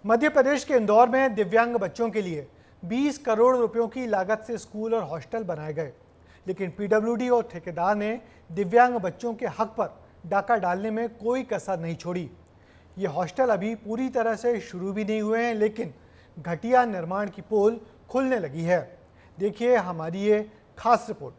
मध्य प्रदेश के इंदौर में दिव्यांग बच्चों के लिए 20 करोड़ रुपयों की लागत से स्कूल और हॉस्टल बनाए गए, लेकिन पीडब्ल्यूडी और ठेकेदार ने दिव्यांग बच्चों के हक पर डाका डालने में कोई कसर नहीं छोड़ी। ये हॉस्टल अभी पूरी तरह से शुरू भी नहीं हुए हैं, लेकिन घटिया निर्माण की पोल खुलने लगी है। देखिए हमारी ये खास रिपोर्ट।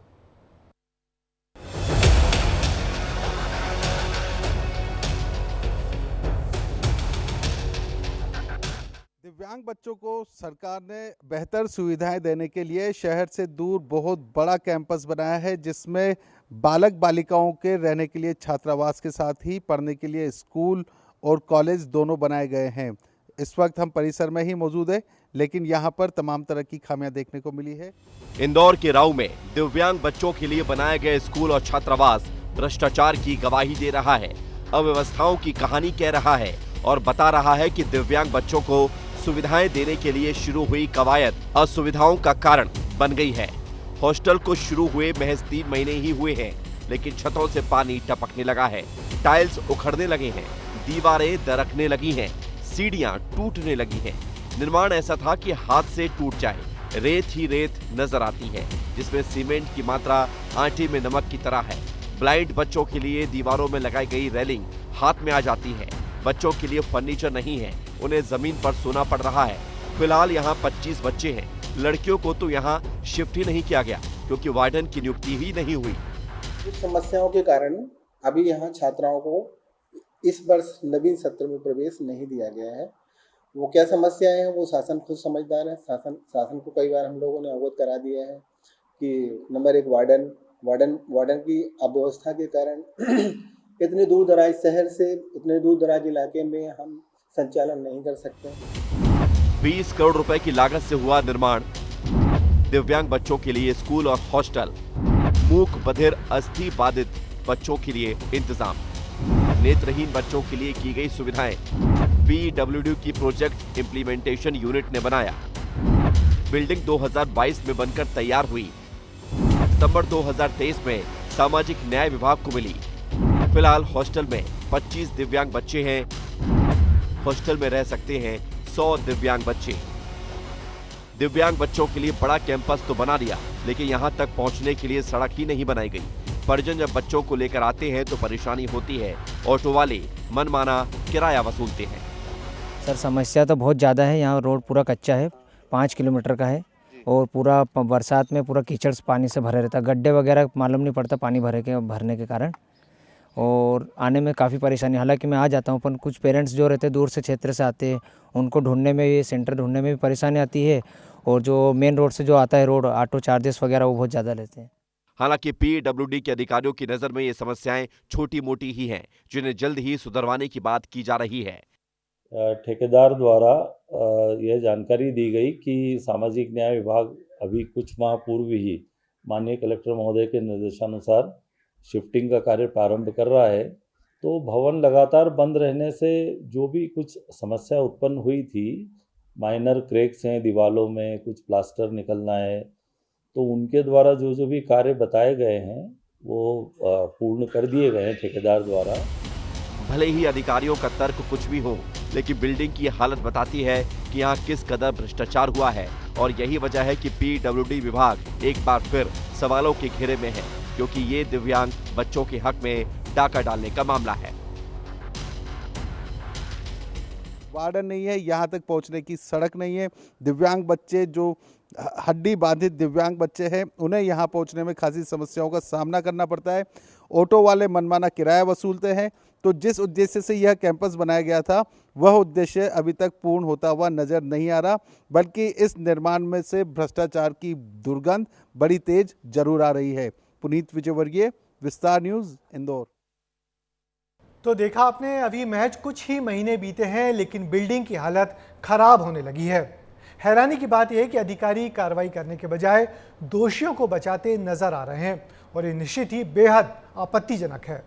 दिव्यांग बच्चों को सरकार ने बेहतर सुविधाएं देने के लिए शहर से दूर बहुत बड़ा कैंपस बनाया है, जिसमें बालक बालिकाओं के रहने के लिए छात्रावास के साथ ही पढ़ने के लिए स्कूल और कॉलेज दोनों बनाए गए हैं। इस वक्त हम परिसर में ही मौजूद हैं, लेकिन यहां पर तमाम तरह की खामियां देखने को मिली है। इंदौर के राऊ में दिव्यांग बच्चों के लिए बनाए गए स्कूल और छात्रावास भ्रष्टाचार की गवाही दे रहा है, अव्यवस्थाओं की कहानी कह रहा है और बता रहा है कि दिव्यांग बच्चों को सुविधाएं देने के लिए शुरू हुई कवायद असुविधाओं का कारण बन गई है। हॉस्टल को शुरू हुए महज 3 महीने ही हुए हैं, लेकिन छतों से पानी टपकने लगा है, टाइल्स उखड़ने लगे हैं, दीवारें दरकने लगी हैं, सीढ़ियां टूटने लगी हैं। निर्माण ऐसा था कि हाथ से टूट जाए, रेत ही रेत नजर आती है, जिसमें सीमेंट की मात्रा आटे में नमक की तरह है। ब्लाइंड बच्चों के लिए दीवारों में लगाई गई रेलिंग हाथ में आ जाती है। बच्चों के लिए फर्नीचर नहीं है, उन्हें जमीन पर सोना पड़ रहा है। फिलहाल यहाँ 25 बच्चे हैं। लड़कियों को तो यहाँ शिफ्ट ही नहीं किया गया, क्योंकि वार्डन की नियुक्ति ही नहीं हुई। कुछ समस्याओं के कारण अभी यहाँ छात्राओं को इस वर्ष नवीन सत्र में प्रवेश नहीं दिया गया है। वो क्या समस्याएं हैं वो शासन खुद समझदार है। शासन को कई बार हम लोगों ने अवगत करा दिया है कि नंबर 1 वार्डन की अव्यवस्था के कारण इतने दूर दराज शहर से इतने दूर दराज इलाके में हम संचालन नहीं कर सकते। 20 करोड़ रुपए की लागत से हुआ निर्माण, दिव्यांग बच्चों के लिए स्कूल और हॉस्टल, मूक बधिर अस्थि बाधित बच्चों के लिए इंतजाम, नेत्रहीन बच्चों के लिए की गई सुविधाएं पीडब्ल्यूडी की प्रोजेक्ट इम्प्लीमेंटेशन यूनिट ने बनाया। बिल्डिंग 2022 में बनकर तैयार हुई, सितंबर 2023 में सामाजिक न्याय विभाग को मिली। फिलहाल हॉस्टल में 25 दिव्यांग बच्चे हैं। हॉस्टल में रह सकते हैं 100 दिव्यांग बच्चे। दिव्यांग बच्चों के लिए बड़ा कैंपस तो बना दिया, लेकिन यहां तक पहुंचने के लिए सड़क ही नहीं बनाई गई। परिजन जब बच्चों को लेकर आते हैं तो परेशानी होती है। ऑटो वाले मनमाना किराया वसूलते हैं। सर समस्या तो बहुत ज़्यादा है। यहाँ रोड पूरा कच्चा है, 5 किलोमीटर का है और पूरा बरसात में पूरा कीचड़ पानी से भरे रहता है। गड्ढे वगैरह मालूम नहीं पड़ता पानी भरने के कारण, और आने में काफ़ी परेशानी। हालांकि मैं आ जाता हूँ, पर कुछ पेरेंट्स जो रहते हैं दूर से क्षेत्र से आते हैं, उनको ढूंढने में, ये सेंटर ढूंढने में भी परेशानी आती है। और जो मेन रोड से जो आता है रोड, ऑटो चार्जेस वगैरह वो बहुत ज़्यादा लेते हैं। हालांकि पीडब्ल्यूडी के अधिकारियों की नज़र में ये समस्याएं छोटी मोटी ही हैं, जिन्हें जल्द ही सुधरवाने की बात की जा रही है। ठेकेदार द्वारा यह जानकारी दी गई कि सामाजिक न्याय विभाग अभी कुछ माह पूर्व ही माननीय कलेक्टर महोदय के निर्देशानुसार शिफ्टिंग का कार्य प्रारंभ कर रहा है। तो भवन लगातार बंद रहने से जो भी कुछ समस्या उत्पन्न हुई थी, माइनर क्रैक्स हैं दीवारों में, कुछ प्लास्टर निकलना है, तो उनके द्वारा जो भी कार्य बताए गए हैं वो पूर्ण कर दिए गए हैं ठेकेदार द्वारा। भले ही अधिकारियों का तर्क कुछ भी हो, लेकिन बिल्डिंग की हालत बताती है कि यहाँ किस कदर भ्रष्टाचार हुआ है, और यही वजह है कि पीडब्ल्यूडी विभाग एक बार फिर सवालों के घेरे में है, क्योंकि ये दिव्यांग बच्चों के हक में डाका डालने का मामला है। वार्डन नहीं है, यहाँ तक पहुँचने की सड़क नहीं है। दिव्यांग बच्चे जो हड्डी बाधित दिव्यांग बच्चे हैं, उन्हें यहाँ पहुँचने में खासी समस्याओं का सामना करना पड़ता है। ऑटो वाले मनमाना किराया वसूलते हैं। तो जिस उद्देश्य से यह कैंपस बनाया गया था, वह उद्देश्य अभी तक पूर्ण होता हुआ नजर नहीं आ रहा, बल्कि इस निर्माण में से भ्रष्टाचार की दुर्गंध बड़ी तेज जरूर आ रही है। पुनीत विजयवर्गीय, विस्तार न्यूज़, इंदौर। तो देखा आपने, अभी महज कुछ ही महीने बीते हैं, लेकिन बिल्डिंग की हालत खराब होने लगी है। हैरानी की बात यह है कि अधिकारी कार्रवाई करने के बजाय दोषियों को बचाते नजर आ रहे हैं, और ये निश्चित ही बेहद आपत्तिजनक है।